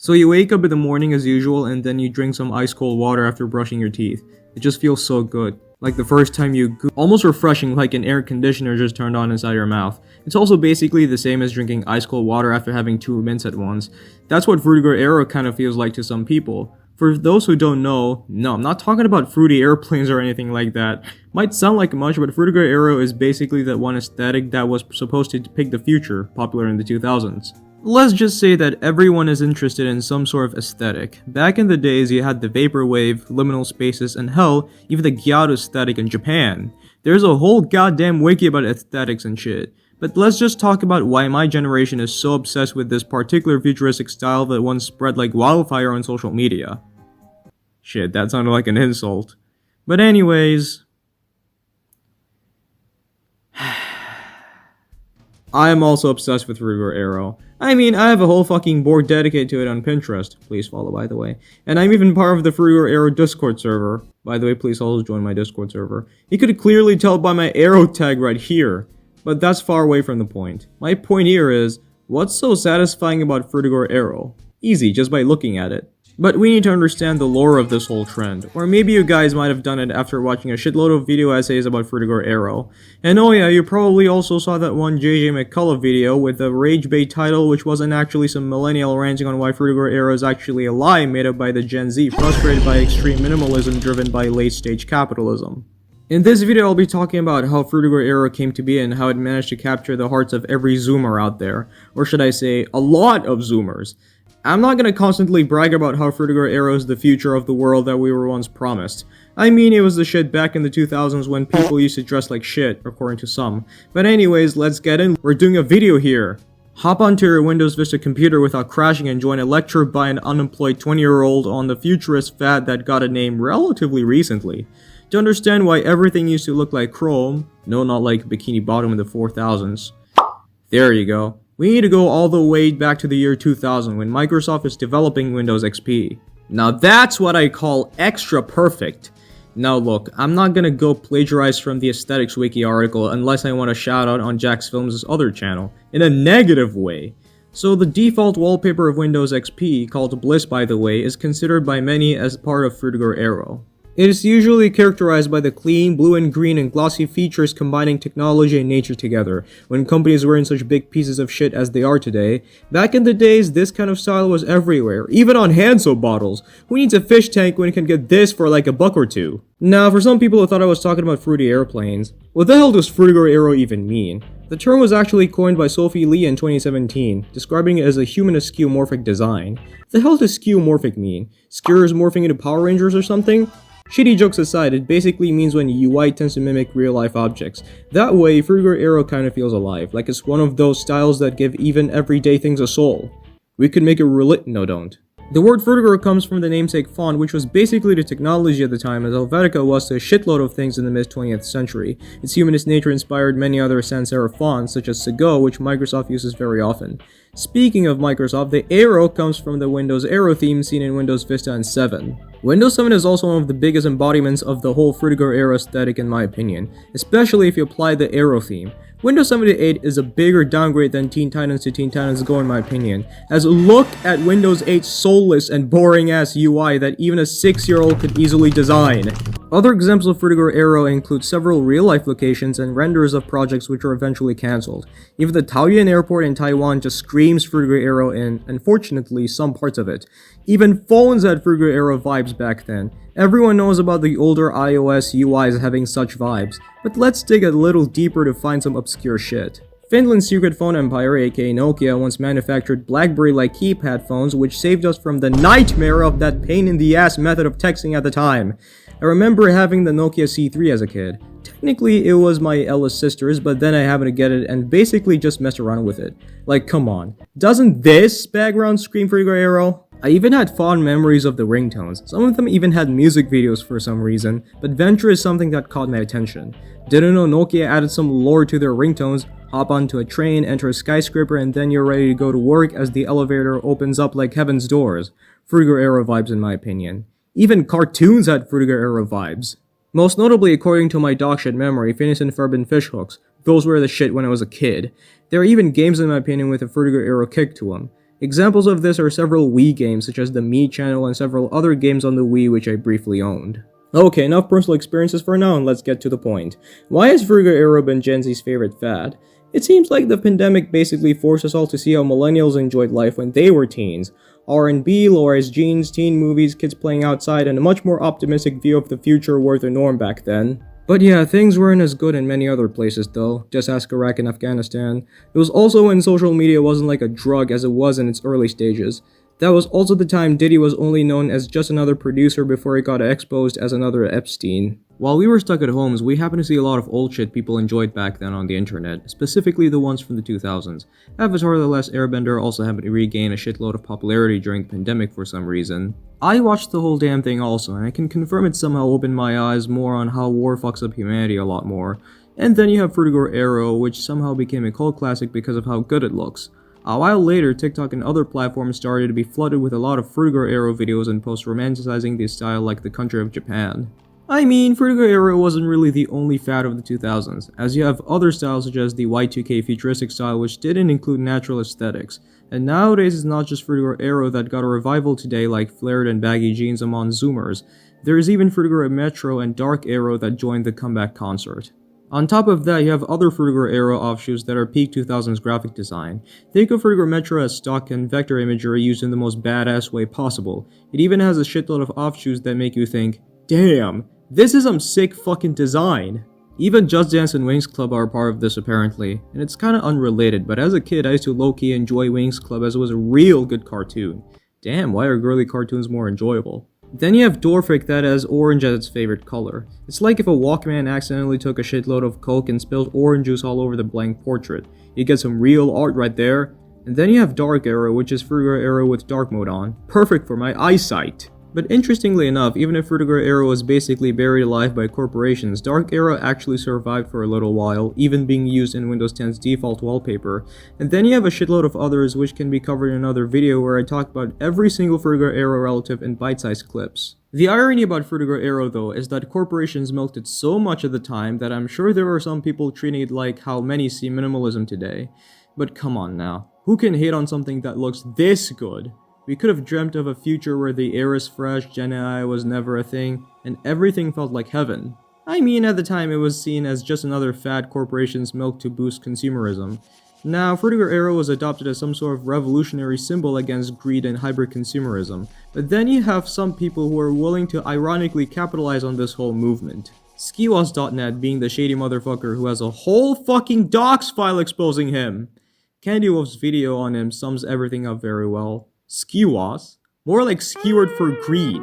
So you wake up in the morning as usual and then you drink some ice cold water after brushing your teeth. It just feels so good. Like the first time almost refreshing, like an air conditioner just turned on inside your mouth. It's also basically the same as drinking ice cold water after having 2 mints at once. That's what Frutiger Aero kind of feels like to some people. For those who don't know, no, I'm not talking about fruity airplanes or anything like that. Might sound like much, but Frutiger Aero is basically that one aesthetic that was supposed to depict the future, popular in the 2000s. Let's just say that everyone is interested in some sort of aesthetic. Back in the days, you had the vaporwave, liminal spaces, and hell, even the ghetto aesthetic in Japan. There's a whole goddamn wiki about aesthetics and shit. But let's just talk about why my generation is so obsessed with this particular futuristic style that once spread like wildfire on social media. Shit, that sounded like an insult. But anyways, I am also obsessed with Frutiger Aero. I mean, I have a whole fucking board dedicated to it on Pinterest. Please follow, by the way. And I'm even part of the Frutiger Aero Discord server. By the way, please also join my Discord server. You could clearly tell by my Aero tag right here. But that's far away from the point. My point here is, what's so satisfying about Frutiger Aero? Easy, just by looking at it. But we need to understand the lore of this whole trend, or maybe you guys might have done it after watching a shitload of video essays about Frutiger Aero. And oh yeah, you probably also saw that one JJ McCullough video with a rage bait title which wasn't actually some millennial ranting on why Frutiger Aero is actually a lie made up by the Gen Z frustrated by extreme minimalism driven by late-stage capitalism. In this video, I'll be talking about how Frutiger Aero came to be and how it managed to capture the hearts of every Zoomer out there, or should I say, a lot of Zoomers. I'm not gonna constantly brag about how Frutiger Aero is the future of the world that we were once promised. I mean, it was the shit back in the 2000s when people used to dress like shit, according to some. But anyways, let's get in. We're doing a video here. Hop onto your Windows Vista computer without crashing and join a lecture by an unemployed 20-year-old on the futurist fad that got a name relatively recently. To understand why everything used to look like Chrome, no, not like Bikini Bottom in the 4000s. There you go. We need to go all the way back to the year 2000 when Microsoft is developing Windows XP. Now that's what I call extra perfect. Now look, I'm not gonna go plagiarize from the Aesthetics Wiki article unless I want a shout out on Jack's Films' other channel, in a negative way. So the default wallpaper of Windows XP, called Bliss by the way, is considered by many as part of Frutiger Aero. It is usually characterized by the clean, blue and green and glossy features combining technology and nature together. When companies were in such big pieces of shit as they are today, back in the days this kind of style was everywhere, even on hand soap bottles. Who needs a fish tank when you can get this for like $1 or $2? Now, for some people who thought I was talking about fruity airplanes, what the hell does Frutiger Aero even mean? The term was actually coined by Sophie Lee in 2017, describing it as a humanist skeuomorphic design. What the hell does skeuomorphic mean? Skewers morphing into Power Rangers or something? Shitty jokes aside, it basically means when UI tends to mimic real-life objects. That way, Frutiger Aero kind of feels alive, like it's one of those styles that give even everyday things a soul. We could make it no, don't. The word Frutiger comes from the namesake font, which was basically the technology at the time as Helvetica was to a shitload of things in the mid-20th century. Its humanist nature inspired many other sans-serif fonts, such as skeuoss, which Microsoft uses very often. Speaking of Microsoft, the Aero comes from the Windows Aero theme seen in Windows Vista and 7. Windows 7 is also one of the biggest embodiments of the whole Frutiger Aero aesthetic in my opinion, especially if you apply the Aero theme. Windows 78 is a bigger downgrade than Teen Titans to Teen Titans Go in my opinion, as look at Windows 8's soulless and boring ass UI that even a 6-year-old could easily design. Other examples of Frutiger Aero include several real-life locations and renders of projects which were eventually cancelled. Even the Taoyuan airport in Taiwan just screams Frutiger Aero in, unfortunately, some parts of it. Even phones had Frutiger Aero vibes back then. Everyone knows about the older iOS UIs having such vibes, but let's dig a little deeper to find some obscure shit. Finland's secret phone empire, aka Nokia, once manufactured BlackBerry-like keypad phones which saved us from the nightmare of that pain-in-the-ass method of texting at the time. I remember having the Nokia C3 as a kid. Technically, it was my eldest sister's, but then I happened to get it and basically just messed around with it. Like, come on. Doesn't this background scream Frutiger Aero? I even had fond memories of the ringtones. Some of them even had music videos for some reason, but Venture is something that caught my attention. Didn't know Nokia added some lore to their ringtones. Hop onto a train, enter a skyscraper, and then you're ready to go to work as the elevator opens up like heaven's doors. Frutiger Aero vibes in my opinion. Even cartoons had Frutiger Aero vibes. Most notably, according to my dogshit memory, Phineas and Ferb and Fishhooks. Those were the shit when I was a kid. There are even games in my opinion with a Frutiger Aero kick to them. Examples of this are several Wii games such as the Mii channel and several other games on the Wii which I briefly owned. Okay, enough personal experiences for now and let's get to the point. Why has Frutiger Aero been Gen Z's favorite fad? It seems like the pandemic basically forced us all to see how millennials enjoyed life when they were teens. R&B, low-rise jeans, teen movies, kids playing outside, and a much more optimistic view of the future were the norm back then. But yeah, things weren't as good in many other places though, just ask Iraq and Afghanistan. It was also when social media wasn't like a drug as it was in its early stages. That was also the time Diddy was only known as just another producer before he got exposed as another Epstein. While we were stuck at homes, we happened to see a lot of old shit people enjoyed back then on the internet, specifically the ones from the 2000s. Avatar: The Last Airbender also happened to regain a shitload of popularity during the pandemic for some reason. I watched the whole damn thing also, and I can confirm it somehow opened my eyes more on how war fucks up humanity a lot more. And then you have Frutiger Aero, which somehow became a cult classic because of how good it looks. A while later, TikTok and other platforms started to be flooded with a lot of Frutiger Aero videos and posts romanticizing the style like the country of Japan. I mean, Frutiger Aero wasn't really the only fad of the 2000s, as you have other styles such as the Y2K futuristic style which didn't include natural aesthetics. And nowadays it's not just Frutiger Aero that got a revival today like flared and baggy jeans among Zoomers. There is even Frutiger Metro and Dark Aero that joined the comeback concert. On top of that, you have other Frutiger Aero offshoots that are peak 2000s graphic design. Think of Frutiger Metro as stock and vector imagery used in the most badass way possible. It even has a shitload of offshoots that make you think, damn, this is some sick fucking design. Even Just Dance and Wings Club are a part of this apparently, and it's kinda unrelated, but as a kid I used to low-key enjoy Wings Club as it was a real good cartoon. Damn, why are girly cartoons more enjoyable? Then you have Dorfric that has orange as its favorite color. It's like if a Walkman accidentally took a shitload of coke and spilled orange juice all over the blank portrait. You get some real art right there. And then you have Dark Aero, which is Frutiger Aero with dark mode on. Perfect for my eyesight. But interestingly enough, even if Frutiger Aero was basically buried alive by corporations, Dark Aero actually survived for a little while, even being used in Windows 10's default wallpaper. And then you have a shitload of others which can be covered in another video where I talk about every single Frutiger Aero relative in bite-sized clips. The irony about Frutiger Aero though is that corporations milked it so much at the time that I'm sure there are some people treating it like how many see minimalism today. But come on now, who can hate on something that looks this good? We could have dreamt of a future where the air is fresh, Gen AI was never a thing, and everything felt like heaven. I mean, at the time it was seen as just another fad corporations milked to boost consumerism. Now, Frutiger Aero was adopted as some sort of revolutionary symbol against greed and hybrid consumerism, but then you have some people who are willing to ironically capitalize on this whole movement. skeuoss.net being the shady motherfucker who has a whole fucking docs file exposing him. Candy Wolf's video on him sums everything up very well. Skeuoss? More like skewered for greed.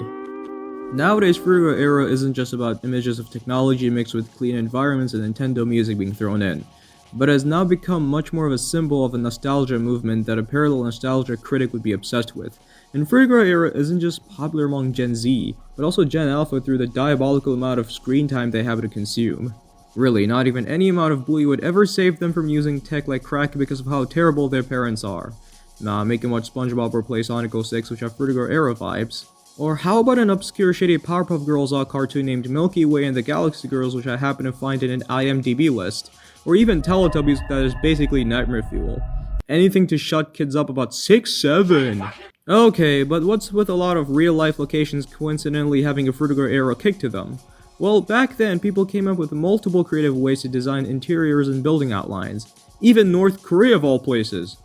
Nowadays, Frutiger Aero isn't just about images of technology mixed with clean environments and Nintendo music being thrown in, but has now become much more of a symbol of a nostalgia movement that a parallel nostalgia critic would be obsessed with. And Frutiger Aero isn't just popular among Gen Z, but also Gen Alpha through the diabolical amount of screen time they have to consume. Really, not even any amount of bully would ever save them from using tech like crack because of how terrible their parents are. Nah, make them watch SpongeBob or play Sonic 06, which have Frutiger Aero vibes. Or how about an obscure shitty Powerpuff Girls cartoon named Milky Way and the Galaxy Girls, which I happen to find in an IMDb list. Or even Teletubbies that is basically nightmare fuel. Anything to shut kids up about 6-7. Okay, but what's with a lot of real life locations coincidentally having a Frutiger Aero kick to them? Well, back then people came up with multiple creative ways to design interiors and building outlines. Even North Korea of all places.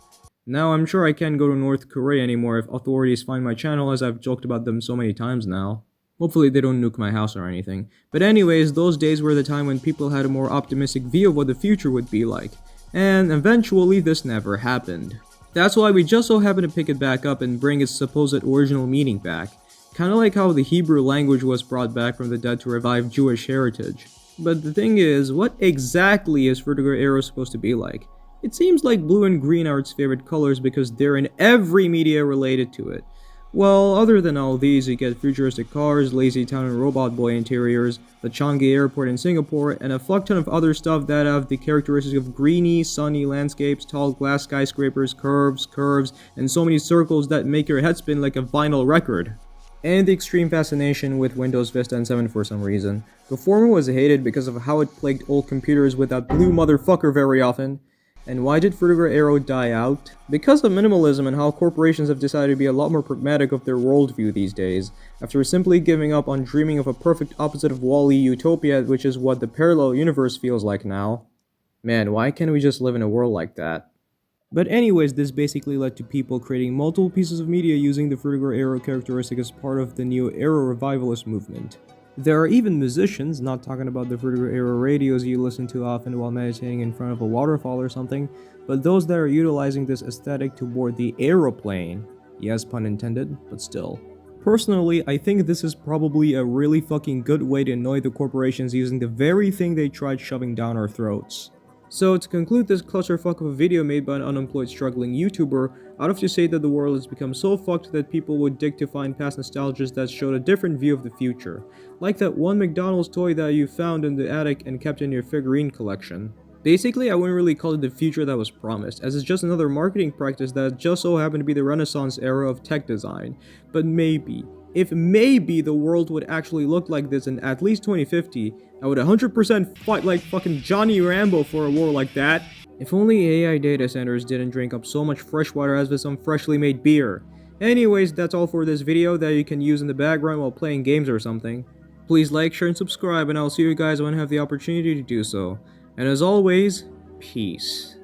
Now, I'm sure I can't go to North Korea anymore if authorities find my channel, as I've joked about them so many times now. Hopefully they don't nuke my house or anything. But anyways, those days were the time when people had a more optimistic view of what the future would be like. And eventually this never happened. That's why we just so happen to pick it back up and bring its supposed original meaning back. Kinda like how the Hebrew language was brought back from the dead to revive Jewish heritage. But the thing is, what exactly is Frutiger Aero supposed to be like? It seems like blue and green are its favorite colors because they're in every media related to it. Well, other than all these, you get futuristic cars, lazy town and robot boy interiors, the Changi airport in Singapore, and a fuck ton of other stuff that have the characteristics of greeny, sunny landscapes, tall glass skyscrapers, curves, and so many circles that make your head spin like a vinyl record. And the extreme fascination with Windows Vista and 7 for some reason. The former was hated because of how it plagued old computers with that blue motherfucker very often. And why did Frutiger Aero die out? Because of minimalism and how corporations have decided to be a lot more pragmatic of their worldview these days, after simply giving up on dreaming of a perfect opposite of Wall-E utopia, which is what the parallel universe feels like now. Man, why can't we just live in a world like that? But anyways, this basically led to people creating multiple pieces of media using the Frutiger Aero characteristic as part of the new Aero revivalist movement. There are even musicians, not talking about the Frutiger Aero radios you listen to often while meditating in front of a waterfall or something, but those that are utilizing this aesthetic to board the aeroplane. Yes, pun intended, but still. Personally, I think this is probably a really fucking good way to annoy the corporations using the very thing they tried shoving down our throats. So to conclude this clusterfuck of a video made by an unemployed struggling YouTuber, I'd have to say that the world has become so fucked that people would dig to find past nostalgias that showed a different view of the future. Like that one McDonald's toy that you found in the attic and kept in your figurine collection. Basically, I wouldn't really call it the future that was promised, as it's just another marketing practice that just so happened to be the Renaissance era of tech design. But maybe, if maybe the world would actually look like this in at least 2050, I would 100% fight like fucking Johnny Rambo for a war like that. If only AI data centers didn't drink up so much fresh water as with some freshly made beer. Anyways, that's all for this video that you can use in the background while playing games or something. Please like, share, and subscribe, and I'll see you guys when I have the opportunity to do so. And as always, peace.